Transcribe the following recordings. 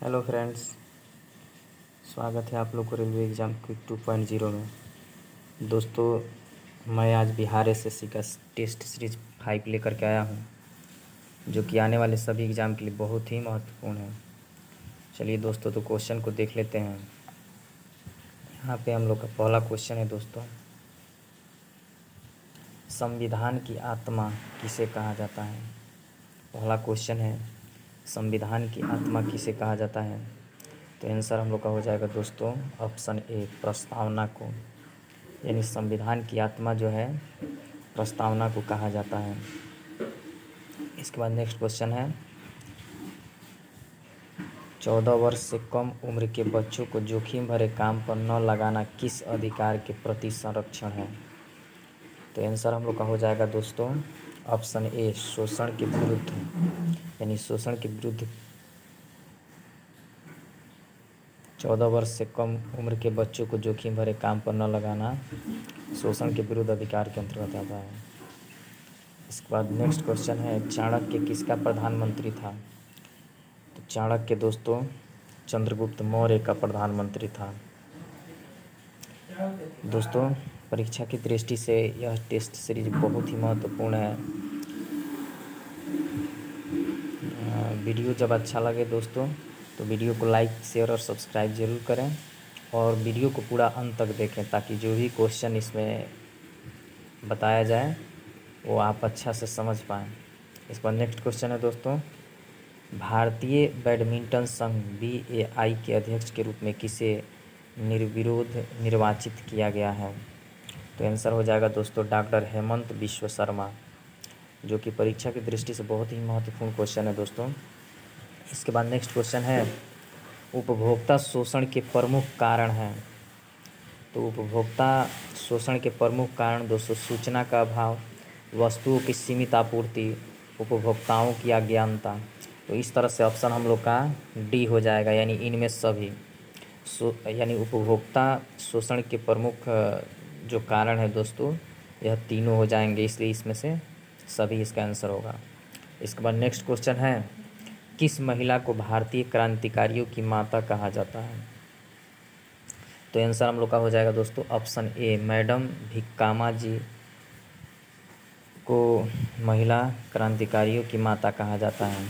Hello friends, स्वागत है आप लोग को रेलवे एग्ज़ाम क्विक 2.0 में। दोस्तों, मैं आज बिहार एसएससी का टेस्ट सीरीज 5 लेकर के आया हूँ, जो कि आने वाले सभी एग्ज़ाम के लिए बहुत ही महत्वपूर्ण है। चलिए दोस्तों, तो क्वेश्चन को देख लेते हैं। यहाँ पे हम लोग का पहला क्वेश्चन है दोस्तों, संविधान की आत्मा किसे कहा जाता है। पहला क्वेश्चन है, संविधान की आत्मा किसे कहा जाता है। तो आंसर हम लोग का हो जाएगा दोस्तों ऑप्शन ए, प्रस्तावना को। यानी संविधान की आत्मा जो है प्रस्तावना को कहा जाता है। इसके बाद नेक्स्ट क्वेश्चन है, 14 वर्ष से कम उम्र के बच्चों को जोखिम भरे काम पर न लगाना किस अधिकार के प्रति संरक्षण है। तो आंसर हम लोग का हो जाएगा दोस्तों ऑप्शन ए, शोषण के विरुद्ध। यानी शोषण के विरुद्ध 14 वर्ष से कम उम्र के बच्चों को जोखिम भरे काम पर न लगाना शोषण के विरुद्ध अधिकार के अंतर्गत आता है। इसके बाद नेक्स्ट क्वेश्चन है, चाणक्य किसका प्रधानमंत्री था। तो चाणक्य दोस्तों चंद्रगुप्त मौर्य का प्रधानमंत्री था। दोस्तों, परीक्षा की दृष्टि से यह टेस्ट सीरीज बहुत ही महत्वपूर्ण है। वीडियो जब अच्छा लगे दोस्तों तो वीडियो को लाइक, शेयर और सब्सक्राइब ज़रूर करें और वीडियो को पूरा अंत तक देखें, ताकि जो भी क्वेश्चन इसमें बताया जाए वो आप अच्छा से समझ पाएँ। इस पर नेक्स्ट क्वेश्चन है दोस्तों, भारतीय बैडमिंटन संघ BAI के अध्यक्ष के रूप में किसे निर्विरोध निर्वाचित किया गया है। तो आंसर हो जाएगा दोस्तों डॉक्टर हेमंत बिश्व शर्मा, जो कि परीक्षा की दृष्टि से बहुत ही महत्वपूर्ण क्वेश्चन है दोस्तों। इसके बाद नेक्स्ट क्वेश्चन है, उपभोक्ता शोषण के प्रमुख कारण हैं। तो उपभोक्ता शोषण के प्रमुख कारण दोस्तों सूचना का अभाव, वस्तुओं की सीमित आपूर्ति, उपभोक्ताओं की अज्ञानता। तो इस तरह से ऑप्शन हम लोग का डी हो जाएगा, यानी इनमें सभी। यानी उपभोक्ता शोषण के प्रमुख जो कारण है दोस्तों यह तीनों हो जाएंगे, इसलिए इसमें से सभी इसका आंसर होगा। इसके बाद नेक्स्ट क्वेश्चन है, किस महिला को भारतीय क्रांतिकारियों की माता कहा जाता है। तो आंसर हम लोग का हो जाएगा दोस्तों ऑप्शन ए, मैडम भिक्कामा जी को महिला क्रांतिकारियों की माता कहा जाता है।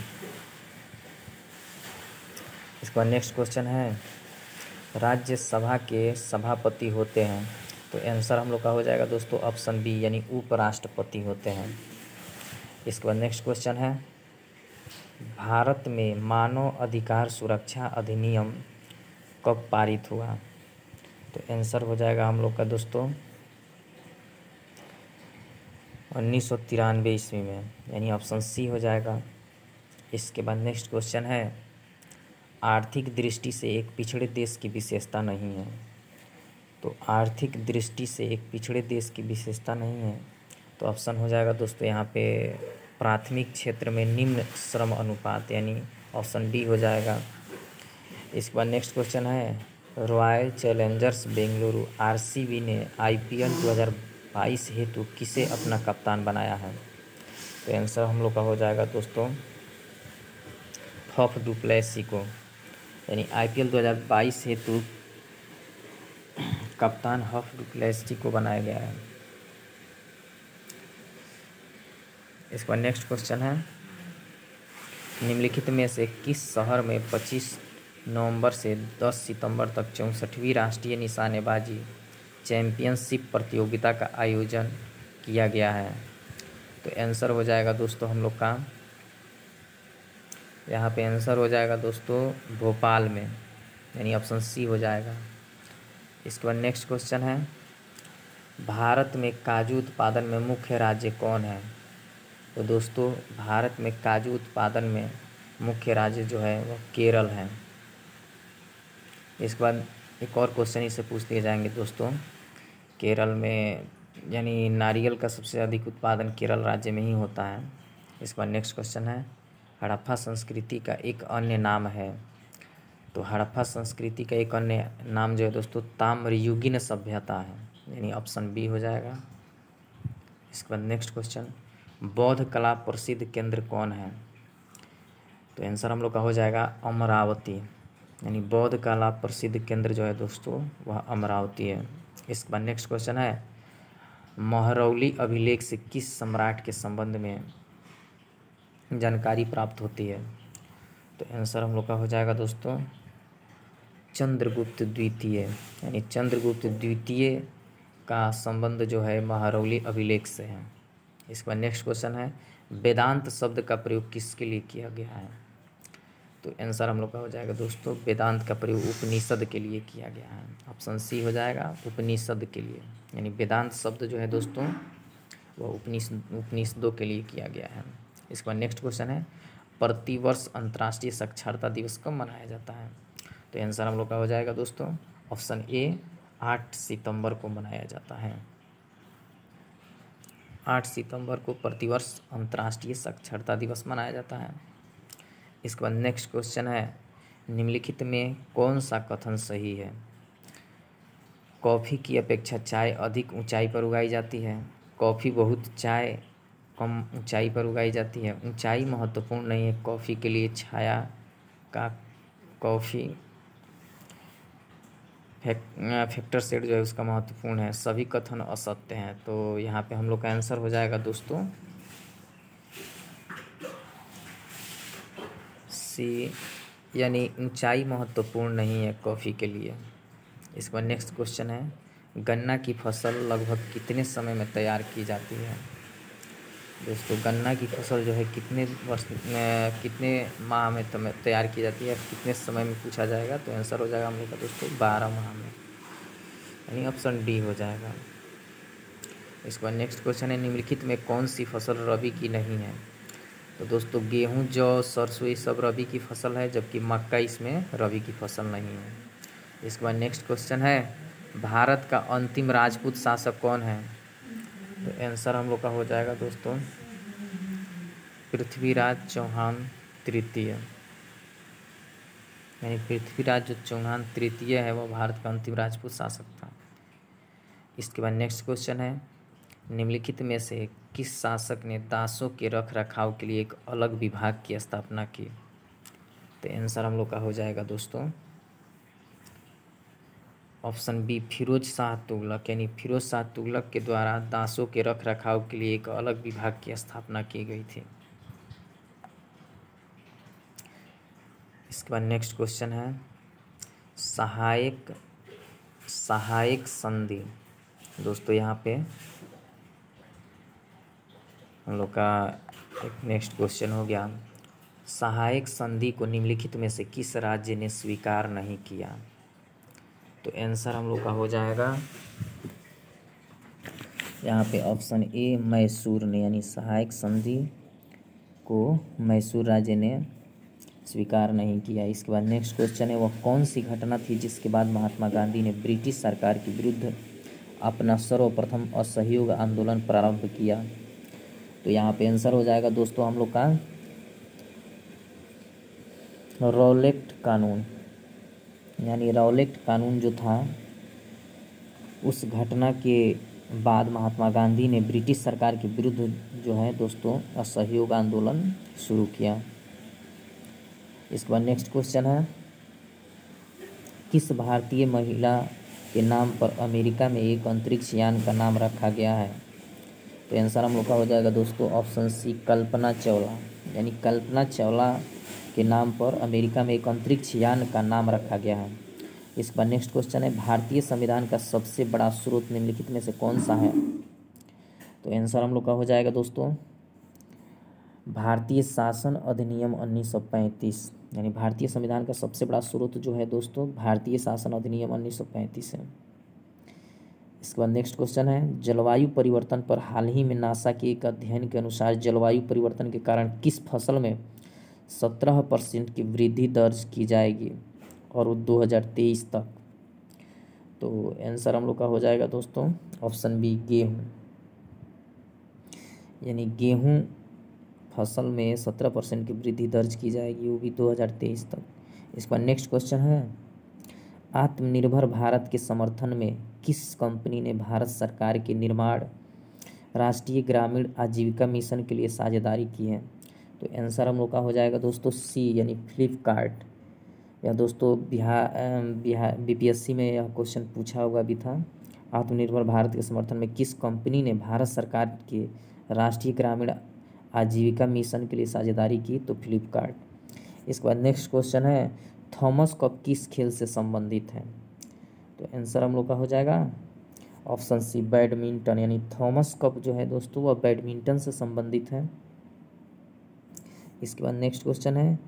इसके बाद नेक्स्ट क्वेश्चन है, राज्यसभा के सभापति होते हैं। तो आंसर हम लोग का हो जाएगा दोस्तों ऑप्शन बी, यानी उपराष्ट्रपति होते हैं। इसके बाद नेक्स्ट क्वेश्चन है, भारत में मानव अधिकार सुरक्षा अधिनियम कब पारित हुआ। तो आंसर हो जाएगा हम लोग का दोस्तों 1993 ईस्वी में, यानी ऑप्शन सी हो जाएगा। इसके बाद नेक्स्ट क्वेश्चन है, आर्थिक दृष्टि से एक पिछड़े देश की विशेषता नहीं है। तो आर्थिक दृष्टि से एक पिछड़े देश की विशेषता नहीं है, तो ऑप्शन हो जाएगा दोस्तों यहाँ पे प्राथमिक क्षेत्र में निम्न श्रम अनुपात, यानी ऑप्शन डी हो जाएगा। इसके बाद नेक्स्ट क्वेश्चन है, रॉयल चैलेंजर्स बेंगलुरु RCB ने IPL 2022 हेतु किसे अपना कप्तान बनाया है। तो आंसर हम लोग का हो जाएगा दोस्तों फफ डू प्लेसी को, यानी IPL 2022 हेतु कप्तान हफ डू प्लेसी को बनाया गया है। इसके बाद नेक्स्ट क्वेश्चन है, निम्नलिखित में से किस शहर में 25 नवंबर से 10 सितंबर तक 64वीं राष्ट्रीय निशानेबाजी चैंपियनशिप प्रतियोगिता का आयोजन किया गया है। तो आंसर हो जाएगा दोस्तों हम लोग का यहाँ पे आंसर हो जाएगा दोस्तों भोपाल में, यानी ऑप्शन सी हो जाएगा। इसके बाद नेक्स्ट क्वेश्चन है, भारत में काजू उत्पादन में मुख्य राज्य कौन है। तो दोस्तों भारत में काजू उत्पादन में मुख्य राज्य जो है वह केरल है। इसके बाद एक और क्वेश्चन इससे पूछ दिए जाएंगे दोस्तों, केरल में यानी नारियल का सबसे अधिक उत्पादन केरल राज्य में ही होता है। इसके बाद नेक्स्ट क्वेश्चन है, हड़प्पा संस्कृति का एक अन्य नाम है। तो हड़प्पा संस्कृति का एक अन्य नाम जो है दोस्तों ताम्रयुगीन सभ्यता है, यानी ऑप्शन बी हो जाएगा। इसके बाद नेक्स्ट क्वेश्चन, बौद्ध कला प्रसिद्ध केंद्र कौन है। तो आंसर हम लोग का हो जाएगा अमरावती, यानी बौद्ध कला प्रसिद्ध केंद्र जो है दोस्तों वह अमरावती है। इसके बाद नेक्स्ट क्वेश्चन है, महरौली अभिलेख से किस सम्राट के संबंध में जानकारी प्राप्त होती है? तो आंसर हम लोग का हो जाएगा दोस्तों चंद्रगुप्त द्वितीय। यानी चंद्रगुप्त द्वितीय का संबंध जो है महरौली अभिलेख से है। इसके बाद नेक्स्ट क्वेश्चन है, वेदांत शब्द का प्रयोग किसके लिए किया गया है? तो आंसर हम लोग का हो जाएगा दोस्तों वेदांत का प्रयोग उपनिषद के लिए किया गया है। ऑप्शन सी हो जाएगा उपनिषद के लिए। यानी वेदांत शब्द जो है दोस्तों वह उपनिषदों के लिए किया गया है। इसके बाद नेक्स्ट क्वेश्चन है, प्रतिवर्ष अंतर्राष्ट्रीय साक्षरता दिवस कब मनाया जाता है? तो आंसर हम लोग का हो जाएगा दोस्तों ऑप्शन ए 8 सितंबर को मनाया जाता है। 8 सितंबर को प्रतिवर्ष अंतर्राष्ट्रीय साक्षरता दिवस मनाया जाता है। इसके बाद नेक्स्ट क्वेश्चन है, निम्नलिखित में कौन सा कथन सही है? कॉफ़ी की अपेक्षा चाय अधिक ऊंचाई पर उगाई जाती है। कॉफ़ी बहुत, चाय कम ऊंचाई पर उगाई जाती है। ऊंचाई महत्वपूर्ण नहीं है कॉफ़ी के लिए, छाया का कॉफ़ी फैक्टर सेट जो है उसका महत्वपूर्ण है। सभी कथन असत्य हैं। तो यहाँ पे हम लोग का आंसर हो जाएगा दोस्तों सी, यानी ऊंचाई महत्वपूर्ण नहीं है कॉफ़ी के लिए। इसके बाद नेक्स्ट क्वेश्चन है, गन्ना की फसल लगभग कितने समय में तैयार की जाती है? दोस्तों गन्ना की फसल जो है कितने कितने माह में तैयार की जाती है, कितने समय में पूछा जाएगा? तो आंसर हो जाएगा हम लोग का दोस्तों 12 माह में। यानी ऑप्शन डी हो जाएगा। इसके बाद नेक्स्ट क्वेश्चन है, निम्नलिखित में कौन सी फसल रबी की नहीं है? तो दोस्तों गेहूं, जौ, सरसों ये सब रबी की फसल है, जबकि मक्का इसमें रबी की फसल नहीं है। इसके बाद नेक्स्ट क्वेश्चन है, भारत का अंतिम राजपूत शासक कौन है? तो आंसर हम लोग का हो जाएगा दोस्तों पृथ्वीराज चौहान तृतीय। यानी पृथ्वीराज जो चौहान तृतीय है वह भारत का अंतिम राजपूत शासक था। इसके बाद नेक्स्ट क्वेश्चन है, निम्नलिखित में से किस शासक ने दासों के रख रखाव के लिए एक अलग विभाग की स्थापना की? तो आंसर हम लोग का हो जाएगा दोस्तों ऑप्शन बी फिरोज शाह तुगलक। यानी फिरोज शाह तुगलक के द्वारा दासों के रख रखाव के लिए एक अलग विभाग की स्थापना की गई थी। इसके बाद नेक्स्ट क्वेश्चन है, सहायक संधि। दोस्तों यहाँ पे हम लोग का एक नेक्स्ट क्वेश्चन हो गया, सहायक संधि को निम्नलिखित में से किस राज्य ने स्वीकार नहीं किया? तो आंसर हम लोग का हो जाएगा यहाँ पे ऑप्शन ए मैसूर ने। यानी सहायक संधि को मैसूर राज्य ने स्वीकार नहीं किया। इसके बाद नेक्स्ट क्वेश्चन है, वह कौन सी घटना थी जिसके बाद महात्मा गांधी ने ब्रिटिश सरकार के विरुद्ध अपना सर्वप्रथम असहयोग आंदोलन प्रारंभ किया? तो यहाँ पे आंसर हो जाएगा दोस्तों हम लोग का रॉलेट कानून। यानी रॉलेट कानून जो था उस घटना के बाद महात्मा गांधी ने ब्रिटिश सरकार के विरुद्ध जो है दोस्तों असहयोग आंदोलन शुरू किया। इसके बाद नेक्स्ट क्वेश्चन है, किस भारतीय महिला के नाम पर अमेरिका में एक अंतरिक्ष यान का नाम रखा गया है? तो आंसर हम लोग का हो जाएगा दोस्तों ऑप्शन सी कल्पना चावला। यानी कल्पना चावला के नाम पर अमेरिका में एक अंतरिक्ष यान का नाम रखा गया है। इसके बाद नेक्स्ट क्वेश्चन है, भारतीय संविधान का सबसे बड़ा स्रोत निम्नलिखित में से कौन सा है? तो आंसर हम लोग का हो जाएगा दोस्तों भारतीय शासन अधिनियम 1935। यानी भारतीय संविधान का सबसे बड़ा स्रोत जो है दोस्तों भारतीय शासन अधिनियम 1935 है। इसके बाद नेक्स्ट क्वेश्चन है, जलवायु परिवर्तन पर हाल ही में नासा के एक अध्ययन के अनुसार जलवायु परिवर्तन के कारण किस फसल में 17% की वृद्धि दर्ज की जाएगी और 2023 तक? तो आंसर हम लोग का हो जाएगा दोस्तों ऑप्शन बी गेहूँ। यानी गेहूँ फसल में 17% की वृद्धि दर्ज की जाएगी, वो भी 2023 तक। इस पर नेक्स्ट क्वेश्चन है, आत्मनिर्भर भारत के समर्थन में किस कंपनी ने भारत सरकार के निर्माण राष्ट्रीय ग्रामीण आजीविका मिशन के लिए साझेदारी की है? तो आंसर हम लोग का हो जाएगा दोस्तों सी यानी फ्लिपकार्ट। या दोस्तों बिहार बीपीएससी में यह क्वेश्चन पूछा हुआ भी था। आत्मनिर्भर भारत के समर्थन में किस कंपनी ने भारत सरकार के राष्ट्रीय ग्रामीण आजीविका मिशन के लिए साझेदारी की? तो फ्लिपकार्ट। इसके बाद नेक्स्ट क्वेश्चन है, थॉमस कप किस खेल से संबंधित है? तो आंसर हम लोग का हो जाएगा ऑप्शन सी, बैडमिंटन। यानी थॉमस कप जो है दोस्तों वह बैडमिंटन से संबंधित है। इसके बाद नेक्स्ट क्वेश्चन है,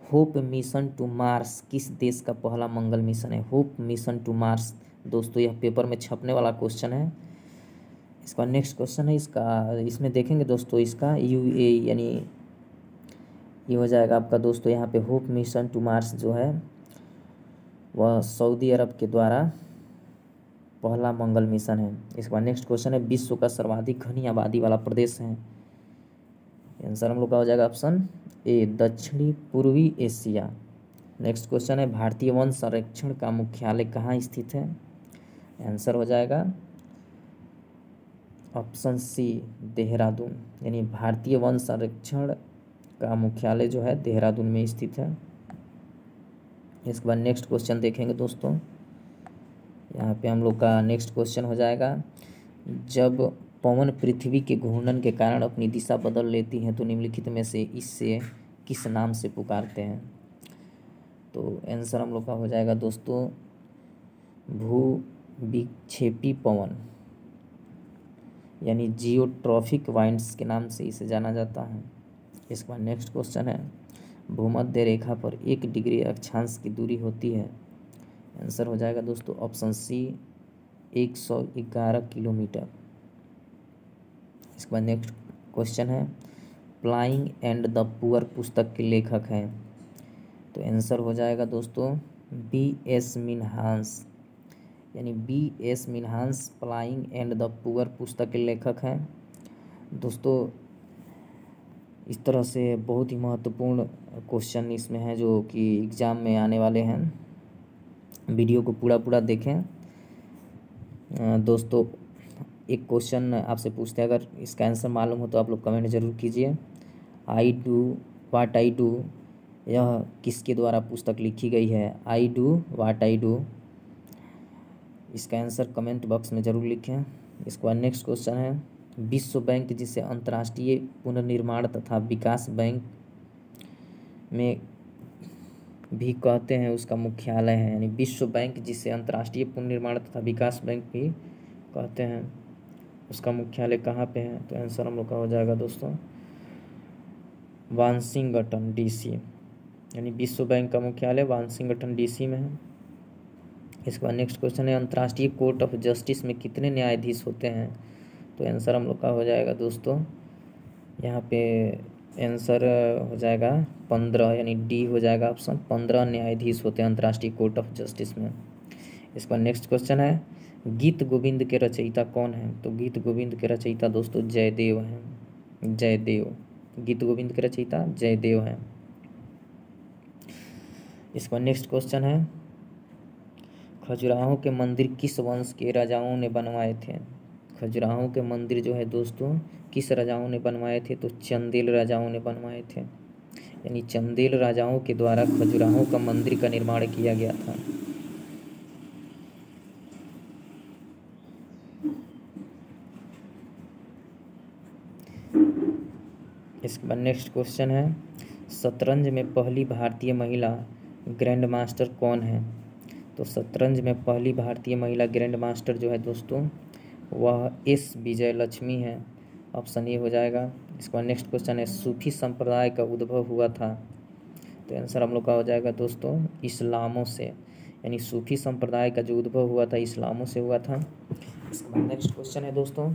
होप मिशन टू मार्स किस देश का पहला मंगल मिशन है? होप मिशन टू मार्स दोस्तों यह पेपर में छपने वाला क्वेश्चन है। इसका नेक्स्ट क्वेश्चन है, इसमें देखेंगे दोस्तों इसका यूए यानी ये हो जाएगा आपका दोस्तों यहाँ पे होप मिशन टू मार्स जो है वह सऊदी अरब के द्वारा पहला मंगल मिशन है। इसके बाद नेक्स्ट क्वेश्चन है, विश्व का सर्वाधिक घनी आबादी वाला प्रदेश है? आंसर हम लोग का हो जाएगा ऑप्शन ए, दक्षिणी पूर्वी एशिया। नेक्स्ट क्वेश्चन है, भारतीय वन संरक्षण का मुख्यालय कहाँ स्थित है? आंसर हो जाएगा ऑप्शन सी, देहरादून। यानी भारतीय वन संरक्षण का मुख्यालय जो है देहरादून में स्थित है। इसके बाद नेक्स्ट क्वेश्चन देखेंगे दोस्तों, यहाँ पे हम लोग का नेक्स्ट क्वेश्चन हो जाएगा, जब पवन पृथ्वी के घूर्णन के कारण अपनी दिशा बदल लेती हैं तो निम्नलिखित में से इससे किस नाम से पुकारते हैं? तो आंसर हम लोग का हो जाएगा दोस्तों भू विक्षेपी पवन, यानी जियोट्रॉफिक वाइंड्स के नाम से इसे जाना जाता है। इसके बाद नेक्स्ट क्वेश्चन है, भूमध्य रेखा पर 1 डिग्री अक्षांश की दूरी होती है? आंसर हो जाएगा दोस्तों ऑप्शन सी, 111 किलोमीटर। इसके बाद नेक्स्ट क्वेश्चन है, फ्लाइंग एंड द पुअर पुस्तक के लेखक हैं? तो आंसर हो जाएगा दोस्तों B.S. मिन्हास। यानी B.S. Minhas flying and the poor पुस्तक के लेखक हैं। दोस्तों इस तरह से बहुत ही महत्वपूर्ण क्वेश्चन इसमें है जो कि एग्ज़ाम में आने वाले हैं। वीडियो को पूरा देखें। दोस्तों एक क्वेश्चन आपसे पूछते हैं, अगर इसका आंसर मालूम हो तो आप लोग कमेंट ज़रूर कीजिए। I do watt I do यह किसके द्वारा पुस्तक लिखी गई है? I do watt I do, इसका आंसर कमेंट बॉक्स में ज़रूर लिखें। इसके बाद नेक्स्ट क्वेश्चन है, विश्व बैंक जिसे अंतर्राष्ट्रीय पुनर्निर्माण तथा विकास बैंक में भी कहते हैं उसका मुख्यालय है? यानी विश्व बैंक जिसे अंतर्राष्ट्रीय पुनर्निर्माण तथा विकास बैंक भी कहते हैं उसका मुख्यालय कहाँ पे है? तो आंसर हम लोग का हो जाएगा दोस्तों वाशिंगटन DC। यानी विश्व बैंक का मुख्यालय वाशिंगटन DC में है। इसके बाद नेक्स्ट क्वेश्चन है, अंतर्राष्ट्रीय कोर्ट ऑफ जस्टिस में कितने न्यायाधीश होते हैं? तो आंसर हम लोग का हो जाएगा दोस्तों यहाँ पे आंसर हो जाएगा 15, यानी डी हो जाएगा ऑप्शन, 15 न्यायाधीश होते हैं अंतर्राष्ट्रीय कोर्ट ऑफ जस्टिस में। इसका नेक्स्ट क्वेश्चन है, गीत गोविंद के रचयिता कौन है? तो गीत गोविंद के रचयिता दोस्तों जयदेव हैं। जयदेव, गीत गोविंद के रचयिता जयदेव हैं। इसका नेक्स्ट क्वेश्चन है, खजुराहो के मंदिर किस वंश के राजाओं ने बनवाए थे? खजुराहो के मंदिर जो है दोस्तों किस राजाओं ने बनवाए थे? तो चंदेल राजाओं ने बनवाए थे। यानी चंदेल राजाओं के द्वारा खजुराहो का मंदिर का निर्माण किया गया था। इसके बाद नेक्स्ट क्वेश्चन है, शतरंज में पहली भारतीय महिला ग्रैंड मास्टर कौन है? तो शतरंज में पहली भारतीय महिला ग्रैंड मास्टर जो है दोस्तों वह S विजयलक्ष्मी है। ऑप्शन ए हो जाएगा। इसके बाद नेक्स्ट क्वेश्चन है, सूफी संप्रदाय का उद्भव हुआ था? तो आंसर हम लोग का हो जाएगा दोस्तों इस्लामों से। यानी सूफी संप्रदाय का जो उद्भव हुआ था इस्लामों से हुआ था। इसके बाद नेक्स्ट क्वेश्चन है दोस्तों,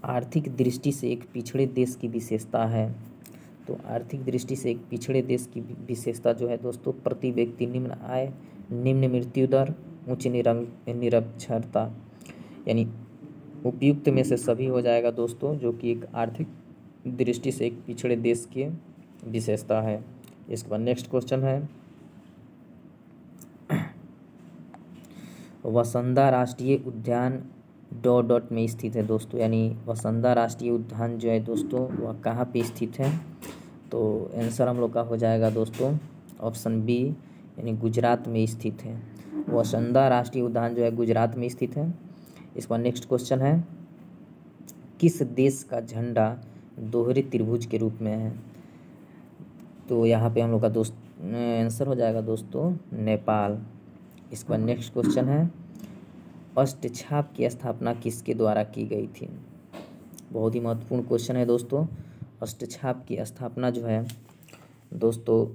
आर्थिक दृष्टि से एक पिछड़े देश की विशेषता है? तो आर्थिक दृष्टि से एक पिछड़े देश की विशेषता जो है दोस्तों, प्रति व्यक्ति निम्न आय, निम्न मृत्यु दर, उच्च निरक्षरता। यानी उपयुक्त में से सभी हो जाएगा दोस्तों, जो कि एक आर्थिक दृष्टि से एक पिछड़े देश की विशेषता है। इसके बाद नेक्स्ट क्वेश्चन है, वसंदा राष्ट्रीय उद्यान ... में स्थित है दोस्तों। यानी वसंदा राष्ट्रीय उद्यान जो है दोस्तों वह कहाँ पे स्थित है? तो आंसर हम लोग का हो जाएगा दोस्तों ऑप्शन बी, यानी गुजरात में स्थित है। वसुंधरा राष्ट्रीय उद्यान जो है गुजरात में स्थित है। इसका नेक्स्ट क्वेश्चन है, किस देश का झंडा दोहरे त्रिभुज के रूप में है? तो यहाँ पे हम लोग का आंसर हो जाएगा दोस्तों नेपाल। इसका नेक्स्ट क्वेश्चन है, अष्टछाप की स्थापना किसके द्वारा की गई थी? बहुत ही महत्वपूर्ण क्वेश्चन है दोस्तों। अष्टछाप की स्थापना जो है दोस्तों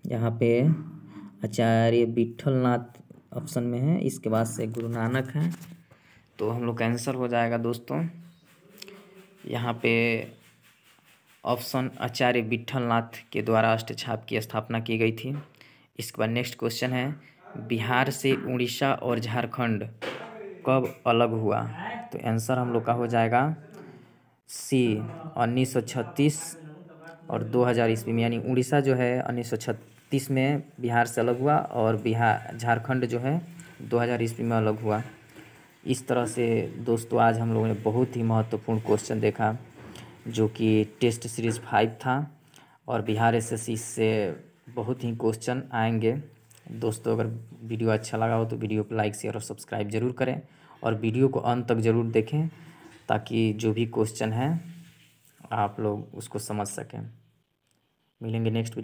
यहाँ पे आचार्य विठलनाथ ऑप्शन में है, इसके बाद से गुरु नानक है। तो हम लोग का आंसर हो जाएगा दोस्तों यहाँ पे ऑप्शन आचार्य विठलनाथ के द्वारा अष्टछाप की स्थापना की गई थी। इसके बाद नेक्स्ट क्वेश्चन है, बिहार से उड़ीसा और झारखंड कब अलग हुआ? तो आंसर हम लोग का हो जाएगा सी 1936 और 2000 ईस्वी में। यानी उड़ीसा जो है 1936 में बिहार से अलग हुआ और झारखंड जो है 2000 ईस्वी में अलग हुआ। इस तरह से दोस्तों आज हम लोगों ने बहुत ही महत्वपूर्ण क्वेश्चन देखा जो कि टेस्ट सीरीज़ 5 था और बिहार एसएससी से बहुत ही क्वेश्चन आएंगे। दोस्तों अगर वीडियो अच्छा लगा हो तो वीडियो को लाइक शेयर और सब्सक्राइब ज़रूर करें और वीडियो को अंत तक ज़रूर देखें ताकि जो भी क्वेश्चन है आप लोग उसको समझ सकें। मिलेंगे नेक्स्ट वीडियो।